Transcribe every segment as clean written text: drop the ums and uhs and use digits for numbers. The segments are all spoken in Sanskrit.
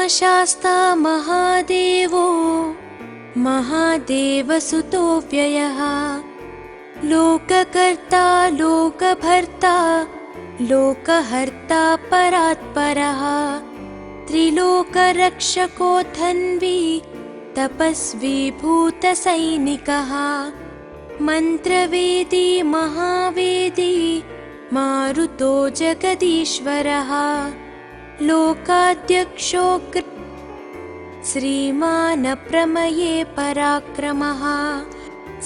महाशास्ता महादेवो महादेवसुतो व्ययः लोककर्ता लोकभर्ता लोकहर्ता परात्परः त्रिलोकरक्षको धन्वी तपस्वी भूतसैनिकः मन्त्रवेदी महावेदी मारुतो जगदीश्वरः लोकाध्यक्षो श्रीमानप्रमये पराक्रमः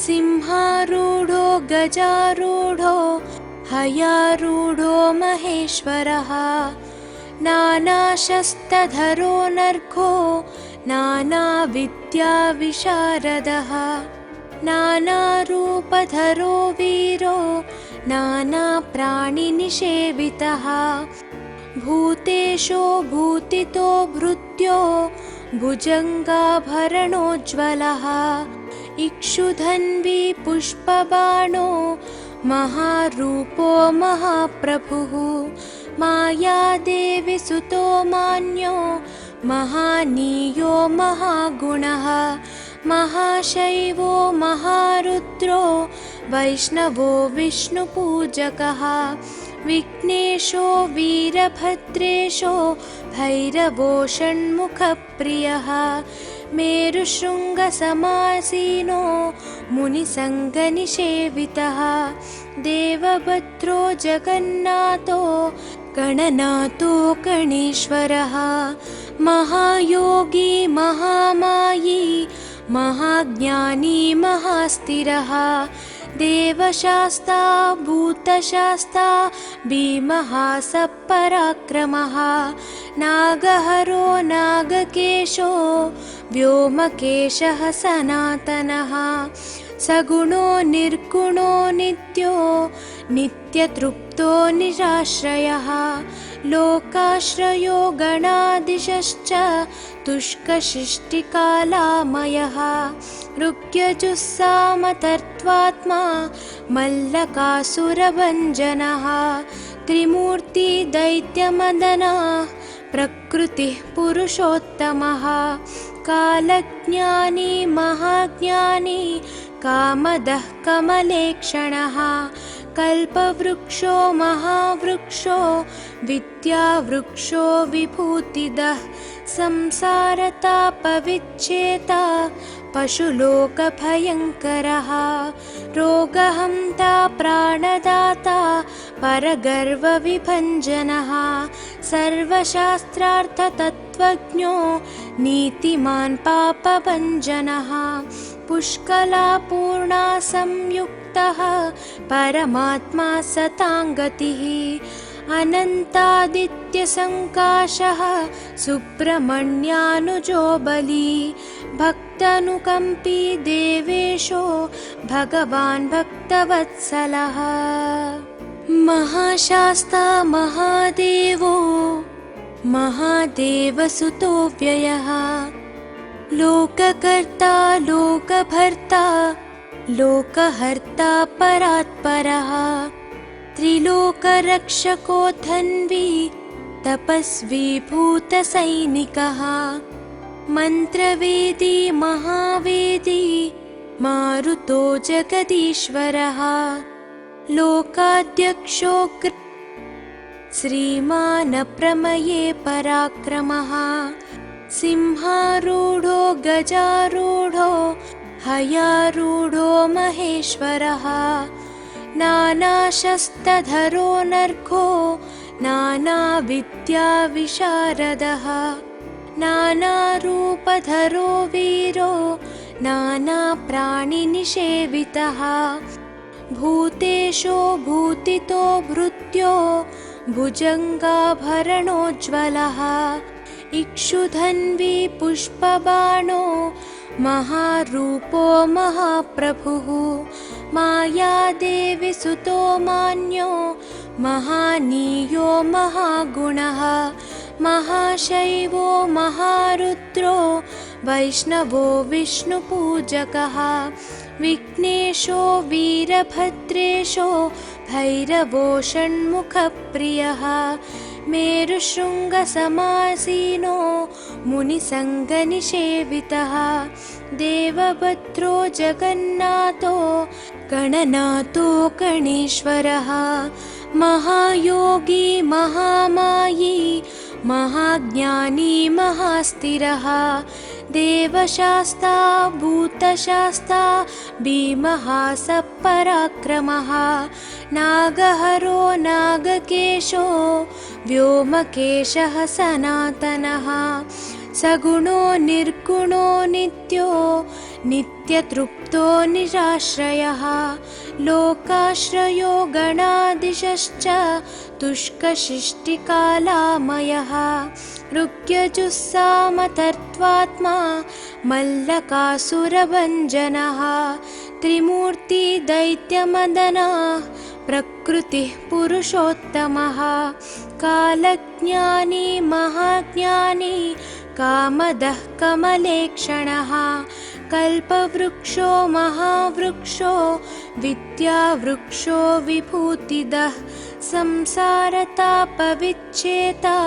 सिंहारूढो गजारूढो हयारूढो महेश्वरः नानाशस्त्रधरो नर्घो नानाविद्याविशारदः नानारूपधरो वीरो नानाप्राणिनिषेवितः भूतेशो भूतितो भृत्यो भुजङ्गाभरणोज्ज्वलः इक्षुधन्वी पुष्पबाणो महारूपो महाप्रभुः मायादेवी सुतो मान्यो महानीयो महागुणः महाशैवो महारुद्रो वैष्णवो विष्णुपूजकः विघ्नेशो वीरभद्रेशो भैरवो षण्मुखप्रियः मेरुशृङ्गसमासीनो मुनिसङ्गनिषेवितः देवभद्रो जगन्नाथो गणनाथो गणेश्वरः महायोगी महामायी महाज्ञानी महास्थिरः देवशास्ता भूतशास्ता भीमः सपराक्रमः नागहरो नागकेशो व्योमकेशः सनातनः सगुणो निर्गुणो नित्यो नित्यतृप्तो निराश्रयः लोकाश्रयो गणाधीशश्च तुष्कशिष्टिकालामयः ऋग्यजुस्सामतर्त्वात्मा मल्लकासुरभञ्जनः त्रिमूर्ति दैत्यमदनः प्रकृतिः पुरुषोत्तमः कालज्ञानी महाज्ञानी कामदः कमलेक्षणः कल्पवृक्षो महावृक्षो विद्यावृक्षो विभूतिदः संसारतापविच्छेता पशुलोकभयङ्करः रोगहन्ता प्राणदाता परगर्वविभञ्जनः सर्वशास्त्रार्थतत्त्वज्ञो नीतिमान् पापभञ्जनः पुष्कलापूर्णा संयुक्तः परमात्मा सताङ्गतिः अनन्तादित्यसङ्काशः सुब्रह्मण्यानुजो बली भक्तानुकम्पी देवेशो भगवान् भक्तवत्सलः महाशास्ता महादेवो महादेवसुतो व्ययः लोककर्ता लोकभर्ता लोकहर्ता परात्परः त्रिलोकरक्षको धन्वी तपस्वी भूतसैनिकः मन्त्रवेदी महावेदी मारुतो जगदीश्वरः लोकाध्यक्षो श्रीमानप्रमये पराक्रमः सिंहारूढो गजारूढो हयारूढो महेश्वरः नानाशस्त्रधरो नर्घो नानाविद्याविशारदः नानारूपधरो वीरो नानाप्राणिनिषेवितः भूतेशो भूतितो भृत्यो भुजङ्गाभरणोज्ज्वलः इक्षुधन्वी पुष्पबाणो महारूपो महाप्रभुः मायादेवी सुतो मान्यो महानीयो महागुणः महाशैवो महारुद्रो वैष्णवो विष्णुपूजकः विघ्नेशो वीरभद्रेशो भैरवो षण्मुखप्रियः मेरुशृङ्गसमासीनो मुनिसङ्गनिषेवितः देवभद्रो जगन्नाथो गणनाथो गणेश्वरः महायोगी महामायी महाज्ञानी महास्थिरः देवशास्ता भूतशास्ता भीमः सपराक्रमः नागहरो नागकेशो व्योमकेशः सनातनः सगुणो निर्गुणो नित्यो नित्यतृप्तो निराश्रयः लोकाश्रयो गणाधीशश्च तुष्कशिष्टिकालामयः ऋग्यजुस्सामतर्त्वात्मा मल्लकासुरभञ्जनः त्रिमूर्तिदैत्यमदनः प्रकृतिः पुरुषोत्तमः कालज्ञानी महाज्ञानी कामदः कमलेक्षणः कल्पवृक्षो महावृक्षो विद्यावृक्षो विभूतिदः संसारतापविच्छेता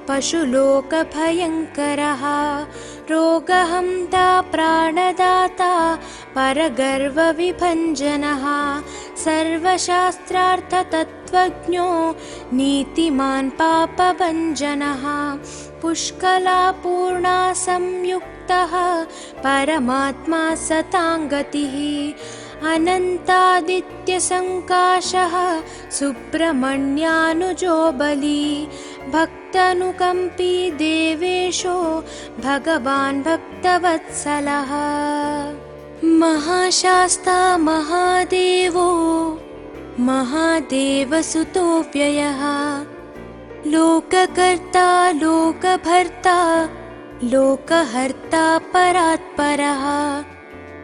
पशुलोकभयङ्करः रोगहन्ता प्राणदाता परगर्वविभञ्जनः सर्वशास्त्रार्थतत्त्वज्ञो नीतिमान् पापभञ्जनः पुष्कलापूर्णा संयुक्तः परमात्मा सताङ्गतिः अनन्तादित्यसङ्काशः सुब्रह्मण्यानुजो बली भक्तानुकम्पी देवेशो भगवान् भक्तवत्सलः महाशास्ता महादेवो महादेवसुतो व्ययः लोककर्ता लोकभर्ता लोकहर्ता परात्परः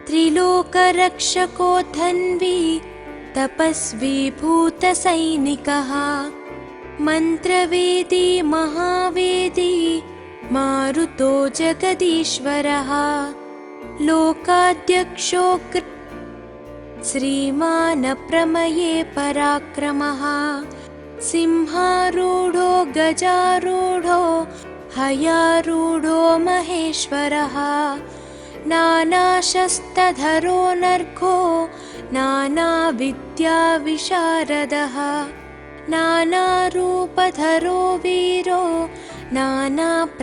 त्रिलोकरक्षको धन्वी तपस्वी भूतसैनिकः मन्त्रवेदी महावेदी मारुतो जगदीश्वरः लोकाध्यक्षो श्रीमान् प्रमये पराक्रमः सिंहारूढो गजारूढो हयारूढो महेश्वरः नानाशस्त्रधरो नर्घो नानाविद्याविशारदः नानारूपधरो वीरो नानाप्राणिनिषेवितः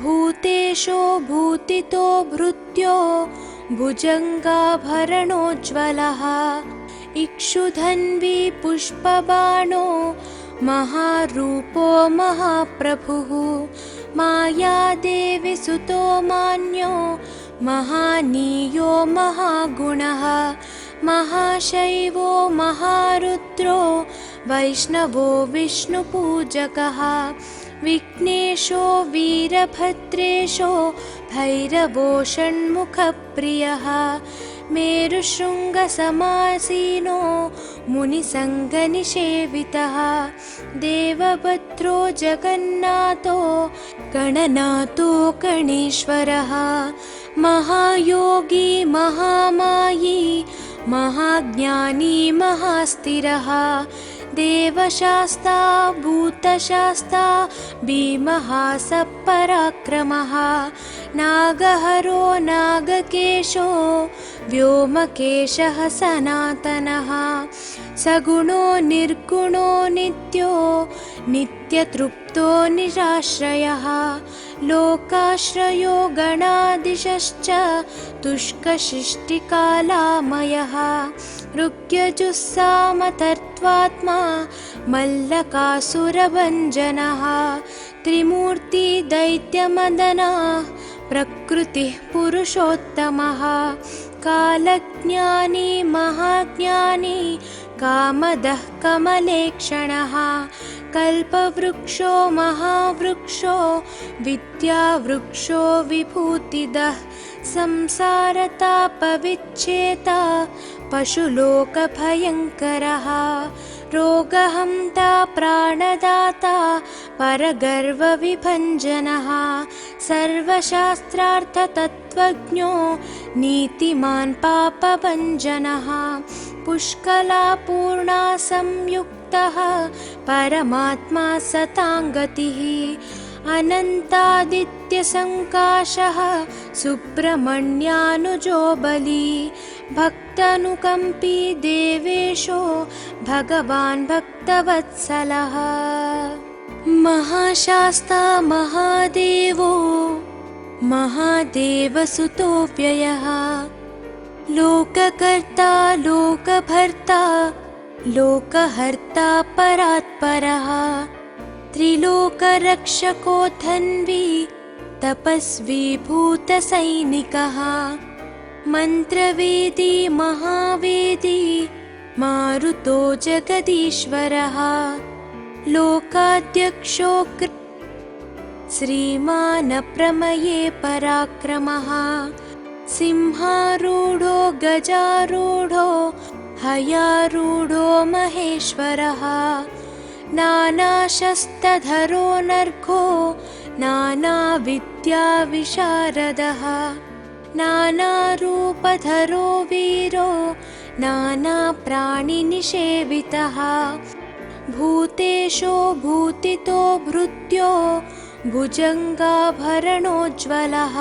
भूतेशो भूतितो भृत्यो भुजङ्गाभरणोज्ज्वलः इक्षुधन्वी पुष्पबाणो महारूपो महाप्रभुः मायादेवी सुतो मान्यो महानीयो महागुणः महाशैवो महारुद्रो वैष्णवो विष्णुपूजकः विघ्नेशो वीरभद्रेशो भैरवो षण्मुखप्रियः मेरुशृङ्गसमासीनो मुनिसङ्गनिषेवितः देवभद्रो जगन्नाथो गणनाथो गणेश्वरः महायोगी महामायी महाज्ञानी महास्थिरः देवशास्ता भूतशास्ता भीमः सपराक्रमः नागहरो नागकेशो व्योमकेशः सनातनः सगुणो निर्गुणो नित्यो नित्यतृप्तो निराश्रयः लोकाश्रयो गणाधीशश्च तुष्कशिष्टिकालामयः ऋग्यजुस्सामतर्त्वात्मा मल्लकासुरभञ्जनः त्रिमूर्तिदैत्यमदनः प्रकृतिः पुरुषोत्तमः कालज्ञानी महाज्ञानी कामदः कमलेक्षणः कल्पवृक्षो महावृक्षो विद्यावृक्षो विभूतिदः संसारतापविच्छेता पशुलोकभयङ्करः रोगहन्ता प्राणदाता परगर्वविभञ्जनः सर्वशास्त्रार्थतत्त्वज्ञो नीतिमान् पापभञ्जनः पुष्कलापूर्णा संयुक्तः परमात्मा सताङ्गतिः अनन्तादित्यसङ्काशः सुब्रह्मण्यानुजो बली भक्तानुकम्पी देवेशो भगवान् भक्तवत्सलः महाशास्ता महादेवो महादेवसुतो व्ययः लोककर्ता लोकभर्ता लोकहर्ता परात्परः त्रिलोकरक्षको धन्वी तपस्वी भूतसैनिकः मन्त्रवेदी महावेदी मारुतो जगदीश्वरः लोकाध्यक्षो श्रीमान् प्रमये पराक्रमः सिंहारूढो गजारूढो हयारूढो महेश्वरः नानाशस्त्रधरो नर्घो नानाविद्याविशारदः नानारूपधरो वीरो नानाप्राणिनिषेवितः भूतेशो भूतितो भृत्यो भुजङ्गाभरणोज्ज्वलः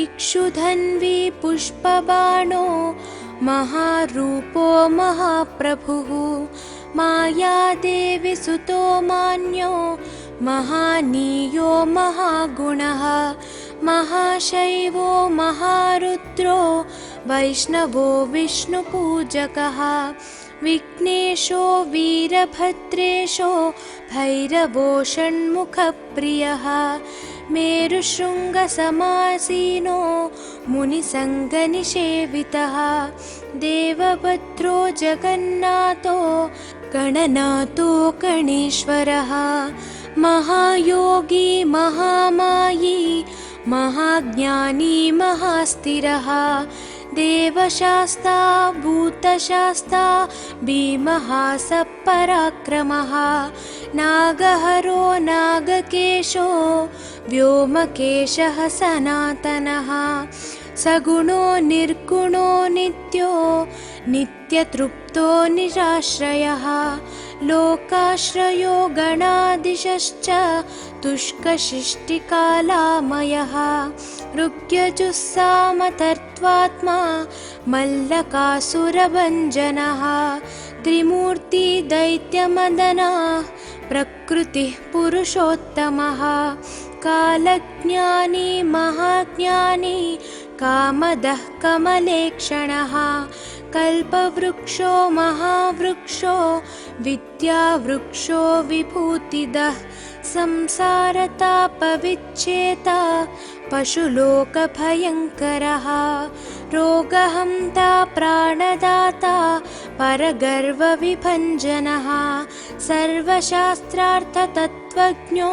इक्षुधन्वी पुष्पबाणो महारूपो महाप्रभुः मायादेवी सुतो मान्यो महानीयो महागुणः महाशैवो महारुद्रो वैष्णवो विष्णुपूजकः विघ्नेशो वीरभद्रेशो भैरवो षण्मुखप्रियः मेरुशृङ्गसमासीनो मुनिसङ्गनिषेवितः देवभद्रो जगन्नाथो गणनाथो गणेश्वरः महायोगी महामायी महाज्ञानी महास्थिरः देवशास्ता भूतशास्ता भीमः सपराक्रमः नागहरो नागकेशो व्योमकेशः सनातनः सगुणो निर्गुणो नित्यो नित्यतृप्तो निराश्रयः लोकाश्रयो गणाधीशश्च तुष्कशिष्टिकालामयः ऋग्यजुस्सामतर्त्वात्मा मल्लकासुरभञ्जनः त्रिमूर्ति दैत्यमदनः प्रकृतिः पुरुषोत्तमः कालज्ञानी महाज्ञानी कामदः कमलेक्षणः कल्पवृक्षो महावृक्षो विद्यावृक्षो विभूतिदः संसारतापविच्छेता पशुलोकभयङ्करः रोगहन्ता प्राणदाता परगर्वविभञ्जनः सर्वशास्त्रार्थतत्त्वज्ञो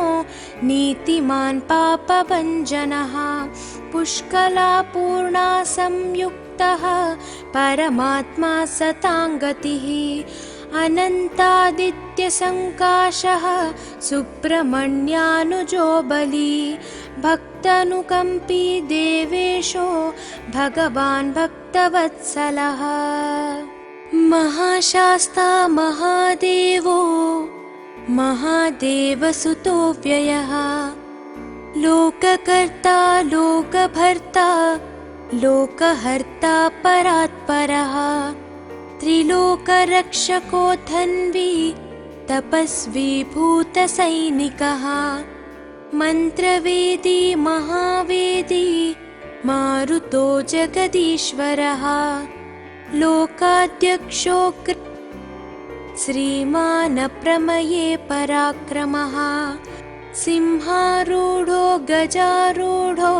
नीतिमान् पापभञ्जनः पुष्कलापूर्णा संयुक्तः परमात्मा सताङ्गतिः अनन्तादित्यसङ्काशः सुब्रह्मण्यानुजो बली भक्तानुकम्पी देवेशो भगवान् भक्तवत्सलः महाशास्ता महादेवो महादेवसुतो व्ययः लोककर्ता लोकभर्ता लोकहर्ता परात्परः त्रिलोकरक्षको धन्वी तपस्वी भूतसैनिकः मन्त्रवेदी महावेदी मारुतो जगदीश्वरः लोकाध्यक्षो श्रीमान् प्रमये पराक्रमः सिंहारूढो गजारूढो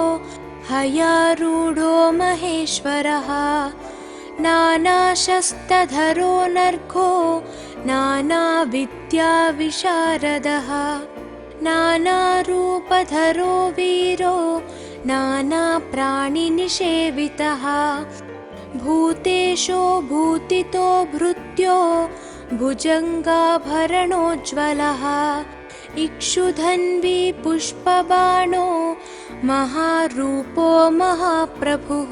हयारूढो महेश्वरः नानाशस्त्रधरो नर्घो नानाविद्याविशारदः नानारूपधरो वीरो नानाप्राणिनिषेवितः भूतेशो भूतितो भृत्यो भुजङ्गाभरणोज्ज्वलः इक्षुधन्वी पुष्पबाणो महारूपो महाप्रभुः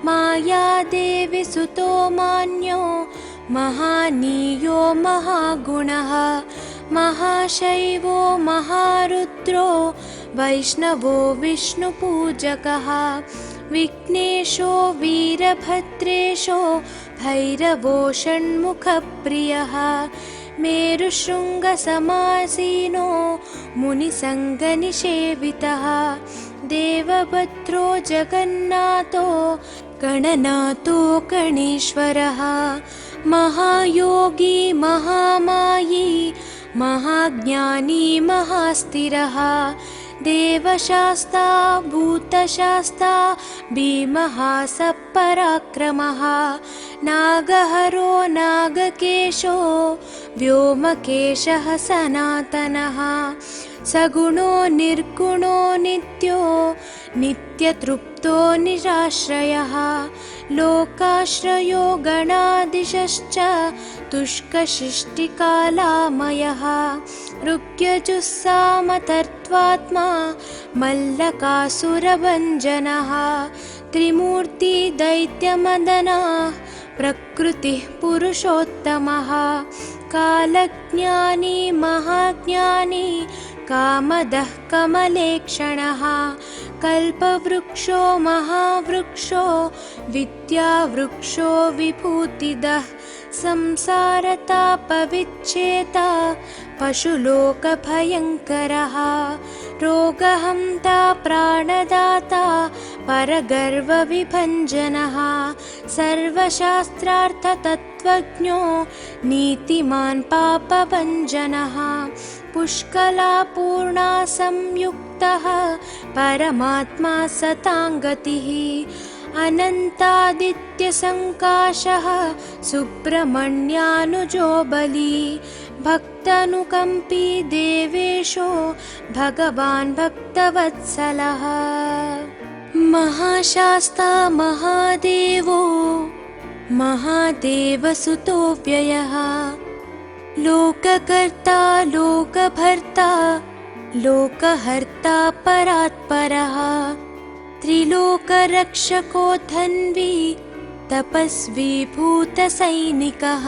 मायादेवी सुतो मान्यो महानीयो महागुणः महाशैवो महारुद्रो वैष्णवो विष्णुपूजकः विघ्नेशो वीरभद्रेशो भैरवो षण्मुखप्रियः मेरुशृङ्गसमासीनो मुनिसङ्गनिषेवितः देवभद्रो जगन्नाथो गणनाथो गणेश्वरः महायोगी महामायी महाज्ञानी महास्थिरः देवशास्ता भूतशास्ता भीमः सपराक्रमः नागहरो नागकेशो व्योमकेशः सनातनः सगुणो निर्गुणो नित्यो नित्यतृप्तो निराश्रयः लोकाश्रयो गणाधीशश्च तुष्कशिष्टिकालामयः ऋग्यजुस्सामतर्त्वात्मा मल्लकासुरभञ्जनः त्रिमूर्ति दैत्यमदनः प्रकृतिः पुरुषोत्तमः कालज्ञानी महाज्ञानी कामदः कमलेक्षणः कल्पवृक्षो महावृक्षो विद्यावृक्षो विभूतिदः संसारतापविच्छेता पशुलोकभयङ्करः रोगहन्ता प्राणदाता परगर्वविभञ्जनः सर्वशास्त्रार्थतत्त्वज्ञो नीतिमान् पापभञ्जनः पुष्कलापूर्णा संयुक्तः परमात्मा सताङ्गतिः अनन्तादित्यसङ्काशः सुब्रह्मण्यानुजो बली भक्तानुकम्पी देवेशो भगवान् भक्तवत्सलः महाशास्ता महादेवो महादेवसुतो व्ययः लोककर्ता लोकभर्ता लोकहर्ता परात्परः त्रिलोकरक्षको धन्वी तपस्वी भूतसैनिकः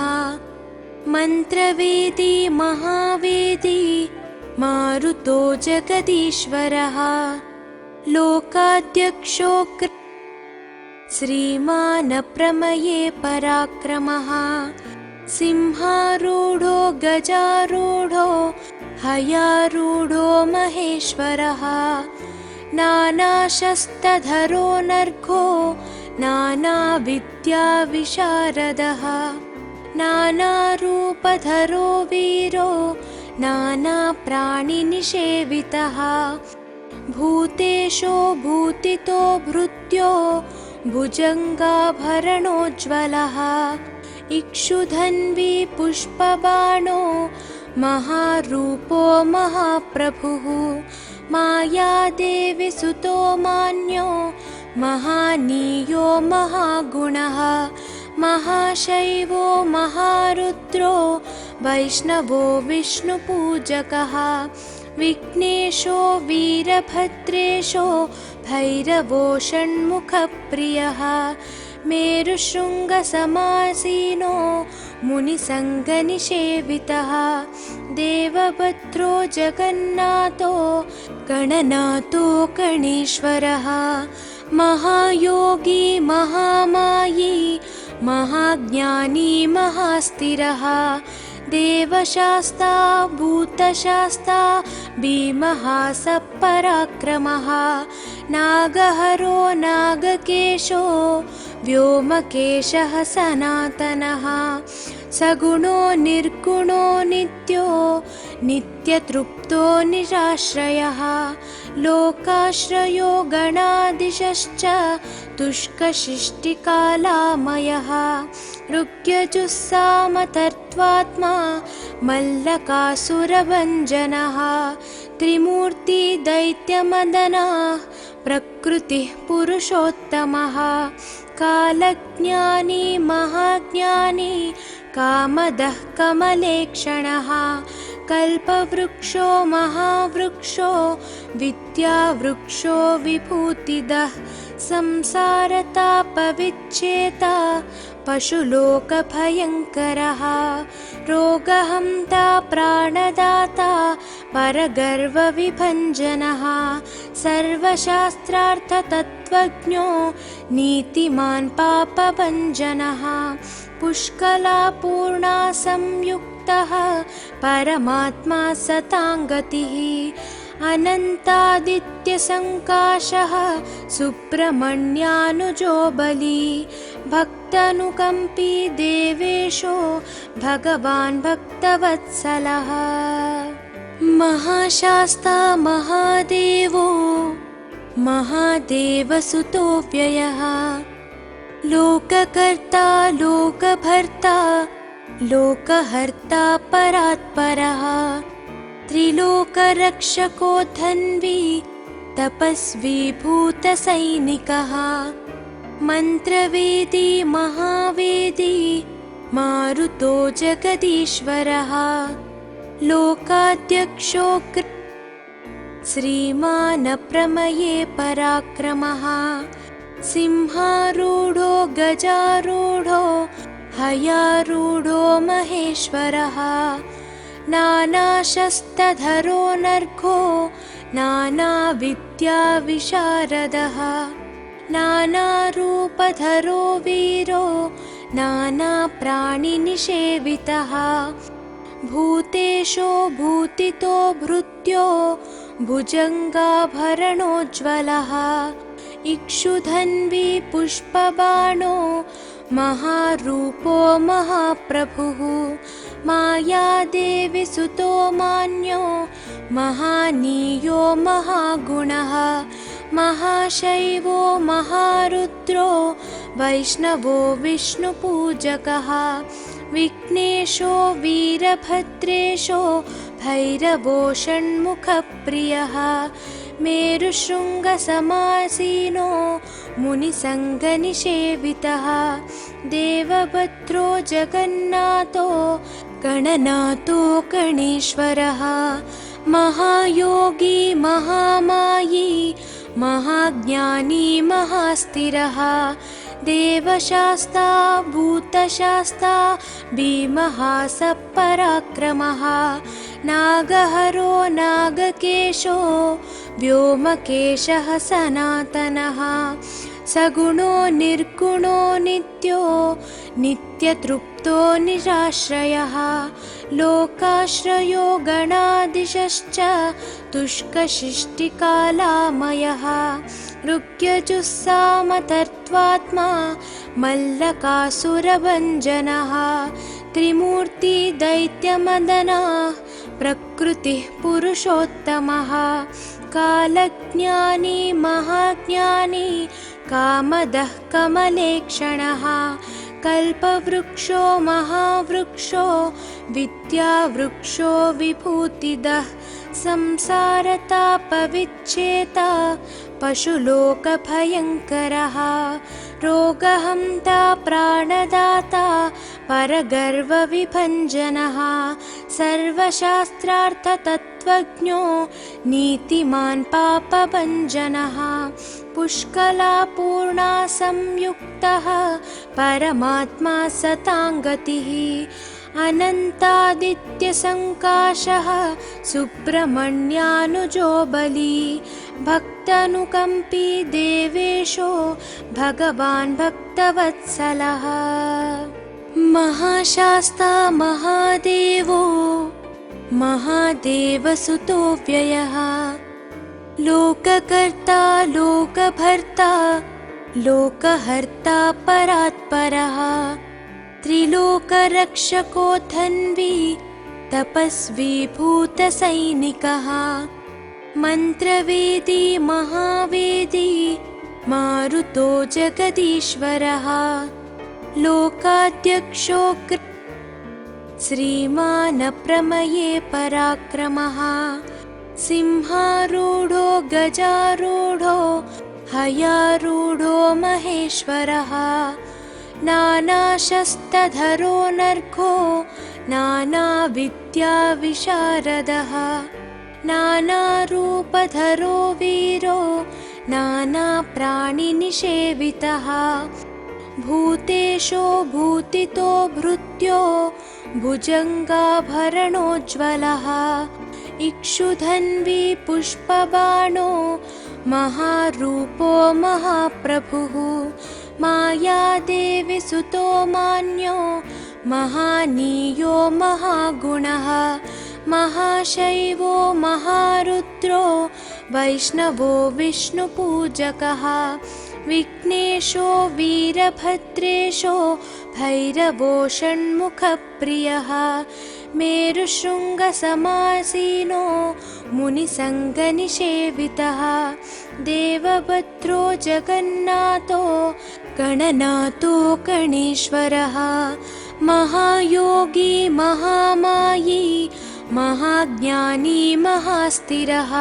मन्त्रवेदी महावेदी मारुतो जगदीश्वरः लोकाध्यक्षो श्रीमान् प्रमये पराक्रमः सिंहारूढो गजारूढो हयारूढो महेश्वरः नानाशस्त्रधरो नर्घो नानाविद्याविशारदः नानारूपधरो वीरो नानाप्राणिनिषेवितः भूतेशो भूतितो भृत्यो भुजङ्गाभरणोज्ज्वलः इक्षुधन्वी पुष्पबाणो महारूपो महाप्रभुः मायादेवी सुतो मान्यो महानीयो महागुणः महाशैवो महारुद्रो वैष्णवो विष्णुपूजकः विघ्नेशो वीरभद्रेशो भैरवो षण्मुखप्रियः मेरुशृङ्गसमासीनो मुनिसङ्गनिषेवितः देवभद्रो जगन्नाथो गणनाथो गणेश्वरः महायोगी महामायी महाज्ञानी महास्थिरः देवशास्ता भूतशास्ता भीमः सपराक्रमः नागहरो नागकेशो व्योमकेशः सनातनः सगुणो निर्गुणो नित्यो नित्यतृप्तो निराश्रयः लोकाश्रयो गणाधीशश्च तुष्कशिष्टिकालामयः ऋग्यजुस्सामतर्त्वात्मा मल्लकासुरभञ्जनः त्रिमूर्ति दैत्यमदनः प्रकृतिः पुरुषोत्तमः कालज्ञानी महाज्ञानी कामदः कमलेक्षणः कल्पवृक्षो महावृक्षो विद्यावृक्षो विभूतिदः संसारतापविच्छेता पशुलोकभयङ्करः रोगहन्ता प्राणदाता परगर्वविभञ्जनः सर्वशास्त्रार्थतत्त्वज्ञो नीतिमान् पापभञ्जनः पुष्कलापूर्णा संयुक्तः परमात्मा सताङ्गतिः अनन्तादित्यसङ्काशः सुब्रह्मण्यानुजो बली भक्तानुकम्पी देवेशो भगवान् भक्तवत्सलः महाशास्ता महादेवो महादेवसुतो व्ययः लोककर्ता लोकभर्ता लोकहर्ता परात्परः त्रिलोकरक्षको धन्वी तपस्वी भूतसैनिकः मन्त्रवेदी महावेदी मारुतो जगदीश्वरः लोकाध्यक्षो श्रीमान् प्रमये पराक्रमः सिंहारूढो गजारूढो हयारूढो महेश्वरः नानाशस्त्रधरो नर्घो नानाविद्याविशारदः नानारूपधरो वीरो नानाप्राणिनिषेवितः भूतेशो भूतितो भृत्यो भुजङ्गाभरणोज्ज्वलः इक्षुधन्वी पुष्पबाणो महारूपो महाप्रभुः मायादेवी सुतो मान्यो महानीयो महागुणः महाशैवो महारुद्रो वैष्णवो विष्णुपूजकः विघ्नेशो वीरभद्रेशो भैरवो षण्मुखप्रियः मेरुशृङ्गसमासीनो मुनिसङ्गनिषेवितः देवभद्रो जगन्नाथो गणनाथो गणेश्वरः महायोगी महामायी महाज्ञानी महास्थिरः देवशास्ता भूतशास्ता भीमः सपराक्रमः नागहरो नागकेशो व्योमकेशः सनातनः सगुणो निर्गुणो नित्यो नित्यतृप्तो निराश्रयः लोकाश्रयो गणाधीशश्च तुष्कशिष्टिकालामयः ऋग्यजुस्सामतर्त्वात्मा मल्लकासुरभञ्जनः त्रिमूर्ति दैत्यमदनः प्रकृतिः पुरुषोत्तमः कालज्ञानी महाज्ञानी कामदः कमलेक्षणः कल्पवृक्षो महावृक्षो विद्यावृक्षो विभूतिदः संसारतापविच्छेता पशुलोकभयङ्करः रोगहन्ता प्राणदाता परगर्वविभञ्जनः सर्वशास्त्रार्थतत्त्वज्ञो नीतिमान् पापभञ्जनः पुष्कलापूर्णा संयुक्तः परमात्मा सताङ्गतिः अनन्तादित्यसङ्काशः सुब्रह्मण्यानुजो बली भक्तानुकम्पी देवेशो भगवान् भक्तवत्सलः महाशास्ता महादेवो महादेवसुतो व्ययः लोककर्ता लोकभर्ता लोकहर्ता परात्परः त्रिलोकरक्षको धन्वी तपस्वी भूतसैनिकः मन्त्रवेदी महावेदी मारुतो जगदीश्वरः लोकाध्यक्षो श्रीमान् प्रमये पराक्रमः सिंहारूढो गजारूढो हयारूढो महेश्वरः नानाशस्त्रधरो नर्घो नानाविद्याविशारदः नानारूपधरो वीरो नानाप्राणिनिषेवितः भूतेशो भूतितो भृत्यो भुजङ्गाभरणोज्ज्वलः इक्षुधन्वी पुष्पबाणो महारूपो महाप्रभुः मायादेवी सुतो मान्यो महानीयो महागुणः महाशैवो महारुद्रो वैष्णवो विष्णुपूजकः विघ्नेशो वीरभद्रेशो भैरवो षण्मुखप्रियः मेरुशृङ्गसमासीनो मुनिसङ्गनिषेवितः देवभद्रो जगन्नाथो गणनाथो गणेश्वरः महायोगी महामायी महाज्ञानी महास्थिरः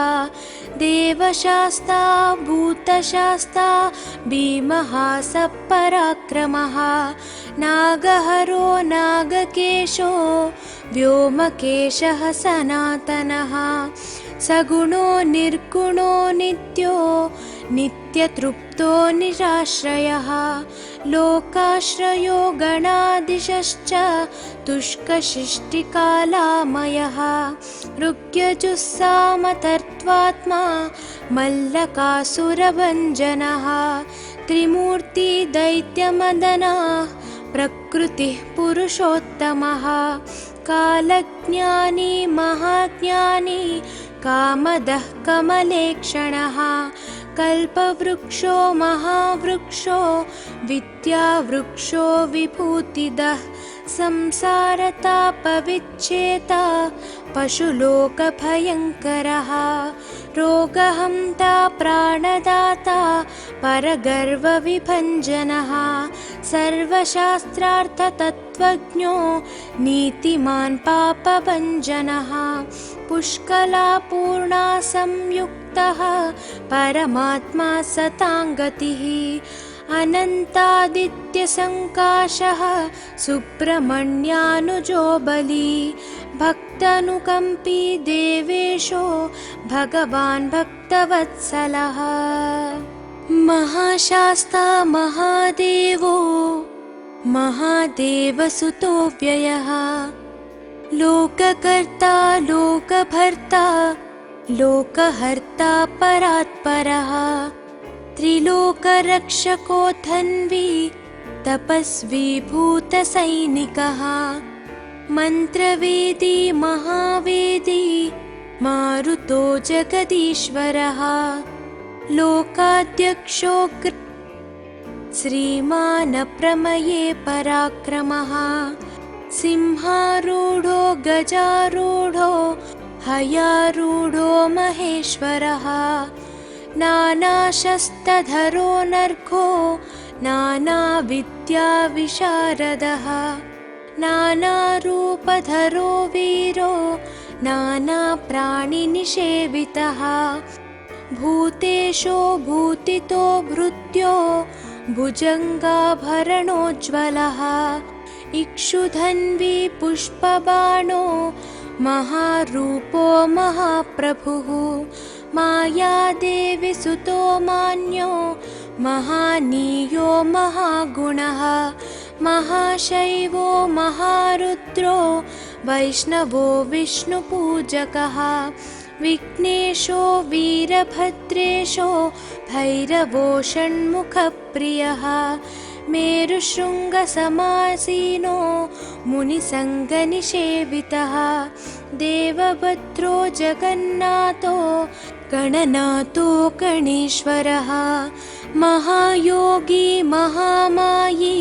देवशास्ता भूतशास्ता भीमः सपराक्रमः नागहरो नागकेशो व्योमकेशः सनातनः सगुणो निर्गुणो नित्यो नित्यतृप्तो निराश्रयः लोकाश्रयो गणाधीशश्च तुष्कशिष्टिकालामयः ऋग्यजुस्सामतर्त्वात्मा मल्लकासुरभञ्जनः त्रिमूर्ति दैत्यमदनः प्रकृतिः पुरुषोत्तमः कालज्ञानी महाज्ञानी कामदः कमलेक्षणः कल्पवृक्षो महावृक्षो विद्यावृक्षो विभूतिदः संसारतापविच्छेता पशुलोकभयङ्करः रोगहन्ता प्राणदाता परगर्वविभञ्जनः सर्वशास्त्रार्थतत्त्वज्ञो नीतिमान् पापभञ्जनः पुष्कलापूर्णा संयुक्तः परमात्मा सताङ्गतिः अनन्तादित्यसङ्काशः सुब्रह्मण्यानुजो बली भक्तानुकम्पी देवेशो भगवान् भक्तवत्सलः महाशास्ता महादेवो महादेवसुतो व्ययः लोककर्ता लोकभर्ता लोकहर्ता परात्परः त्रिलोकरक्षको धन्वी तपस्वी भूतसैनिकः मन्त्रवेदी महावेदी मारुतो जगदीश्वरः लोकाध्यक्षो श्रीमानप्रमये पराक्रमः सिंहारूढो गजारूढो हयारूढो महेश्वरः नानाशस्त्रधरो नर्घो नानाविद्याविशारदः नानारूपधरो वीरो नानाप्राणिनिषेवितः भूतेशो भूतितो भृत्यो भुजङ्गाभरणोज्ज्वलः इक्षुधन्वी पुष्पबाणो महारूपो महाप्रभुः मायादेवी सुतो मान्यो महानीयो महागुणः महाशैवो महारुद्रो वैष्णवो विष्णुपूजकः विघ्नेशो वीरभद्रेशो भैरवो षण्मुखप्रियः मेरुशृङ्गसमासीनो मुनिसङ्गनिषेवितः देवभद्रो जगन्नाथो गणनाथो गणेश्वरः महायोगी महामायी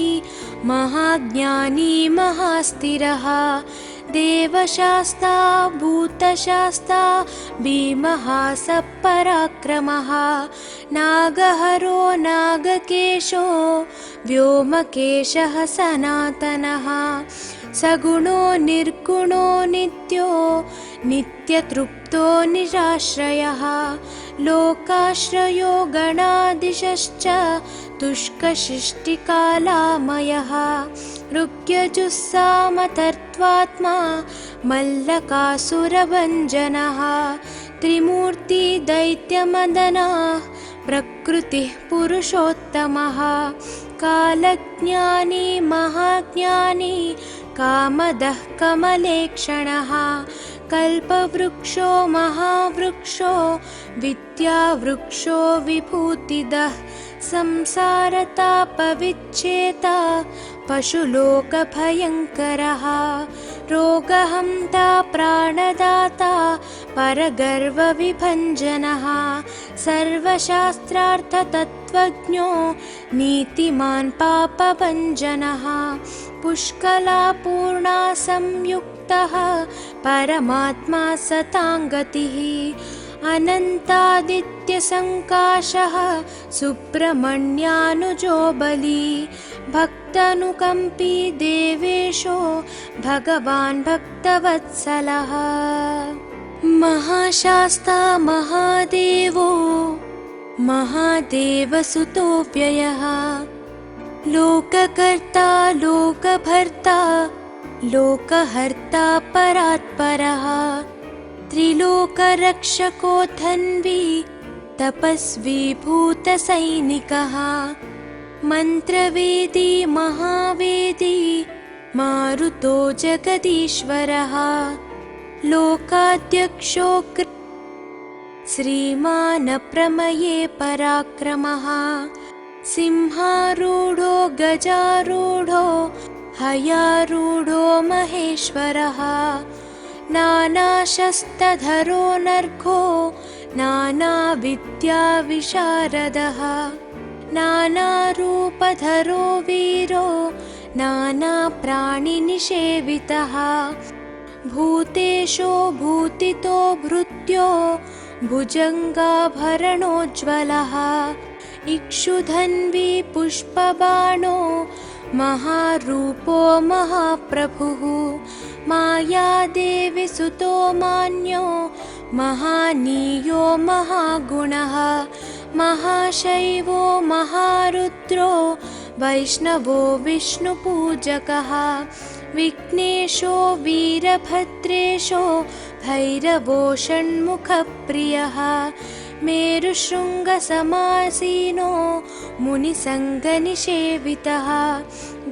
महाज्ञानी महास्थिरः देवशास्ता भूतशास्ता भीमः सपराक्रमः नागहरो नागकेशो व्योमकेशः सनातनः सगुणो निर्गुणो नित्यो नित्यतृप्तो निराश्रयः लोकाश्रयो गणाधीशश्च तुष्कशिष्टिकालामयः ऋग्यजुस्सामतर्त्वात्मा मल्लकासुरभञ्जनः त्रिमूर्ति दैत्यमदनः प्रकृतिः पुरुषोत्तमः कालज्ञानी महाज्ञानी कामदः कमलेक्षणः कल्पवृक्षो महावृक्षो विद्यावृक्षो विभूतिदः संसारतापविच्छेता पशुलोकभयङ्करः रोगहन्ता प्राणदाता परगर्वविभञ्जनः सर्वशास्त्रार्थतत्त्वज्ञो नीतिमान् पापभञ्जनः पुष्कलापूर्णा संयुक्तः परमात्मा सताङ्गतिः अनन्तादित्यसङ्काशः सुब्रह्मण्यानुजो बली भक्तानुकम्पी देवेशो भगवान् भक्तवत्सलः महाशास्ता महादेवो महादेवसुतो व्ययः लोककर्ता लोकभर्ता लोकहर्ता परात्परः त्रिलोकरक्षको धन्वी तपस्वी भूतसैनिकः मन्त्रवेदी महावेदी मारुतो जगदीश्वरः लोकाध्यक्षो श्रीमान् प्रमये पराक्रमः सिंहारूढो गजारूढो हयारूढो महेश्वरः नानाशस्त्रधरो नर्घो नानाविद्याविशारदः नानारूपधरो वीरो नानाप्राणिनिषेवितः भूतेशो भूतितो भृत्यो भुजङ्गाभरणोज्ज्वलः इक्षुधन्वी पुष्पबाणो महारूपो महाप्रभुः मायादेवी सुतो मान्यो महानीयो महागुणः महाशैवो महारुद्रो वैष्णवो विष्णुपूजकः विघ्नेशो वीरभद्रेशो भैरवो षण्मुखप्रियः मेरुशृङ्गसमासीनो मुनिसङ्गनिषेवितः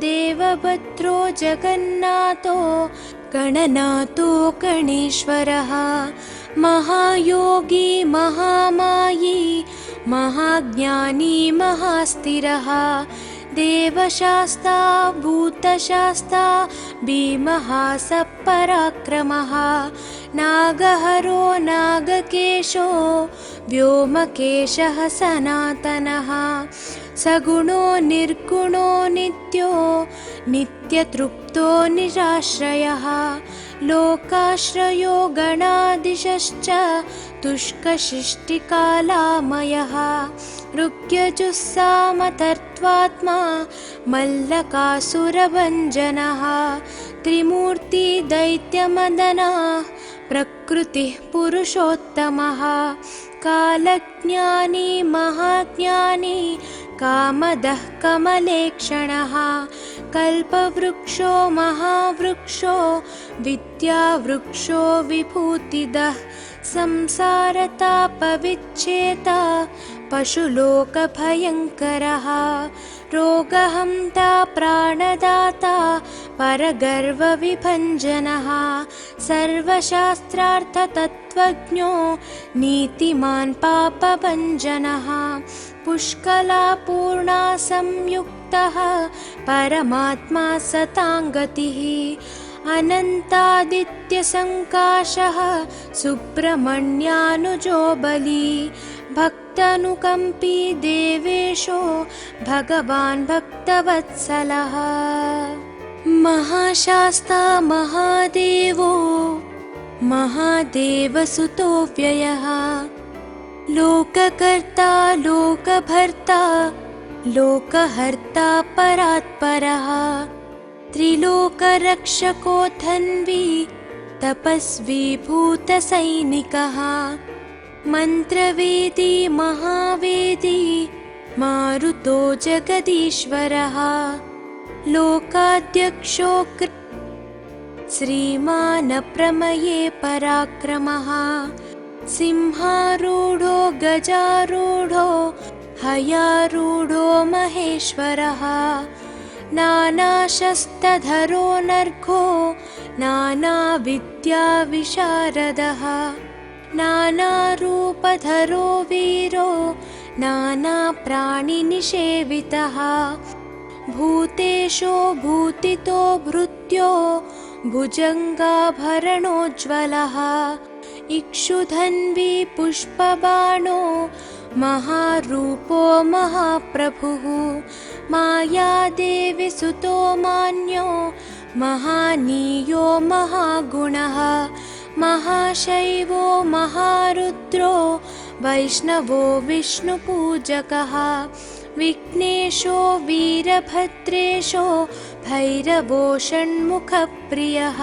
देवभद्रो जगन्नाथो गणनाथो गणेश्वरः महायोगी महामायी महाज्ञानी महास्थिरः देवशास्ता भूतशास्ता भीमः सपराक्रमः नागहरो नागकेशो व्योमकेशः सनातनः सगुणो निर्गुणो नित्यो नित्यतृप्तो निराश्रयः लोकाश्रयो गणाधीशश्च तुष्कशिष्टिकालामयः ऋग्यजुस्सामतर्त्वात्मा मल्लकासुरभञ्जनः त्रिमूर्ति दैत्यमदनः प्रकृतिः पुरुषोत्तमः कालज्ञानी महाज्ञानी कामदः कमलेक्षणः कल्पवृक्षो महावृक्षो विद्यावृक्षो विभूतिदः संसारतापविच्छेता पशुलोकभयङ्करः रोगहन्ता प्राणदाता परगर्वविभञ्जनः सर्वशास्त्रार्थतत्त्वज्ञो नीतिमान् पापभञ्जनः पुष्कलापूर्णा संयुक्तः परमात्मा सताङ्गतिः अनन्तादित्यसङ्काशः सुब्रह्मण्यानुजो बली भक्तानुकम्पी देवेशो भगवान् भक्तवत्सलः महाशास्ता महादेवो महादेवसुतो व्ययः लोककर्ता लोकभर्ता लोकहर्ता परात्परः त्रिलोकरक्षको धन्वी तपस्वी भूतसैनिकः मन्त्रवेदी महावेदी मारुतो जगदीश्वरः लोकाध्यक्षो श्रीमान् प्रमये पराक्रमः सिंहारूढो गजारूढो हयारूढो महेश्वरः नानाशस्त्रधरो नर्घो नानाविद्याविशारदः नानारूपधरो वीरो नानाप्राणिनिषेवितः भूतेशो भूतितो भृत्यो भुजङ्गाभरणोज्ज्वलः इक्षुधन्वी पुष्पबाणो महारूपो महाप्रभुः मायादेवी सुतो मान्यो महानीयो महागुणः महाशैवो महारुद्रो वैष्णवो विष्णुपूजकः विघ्नेशो वीरभद्रेशो भैरवो षण्मुखप्रियः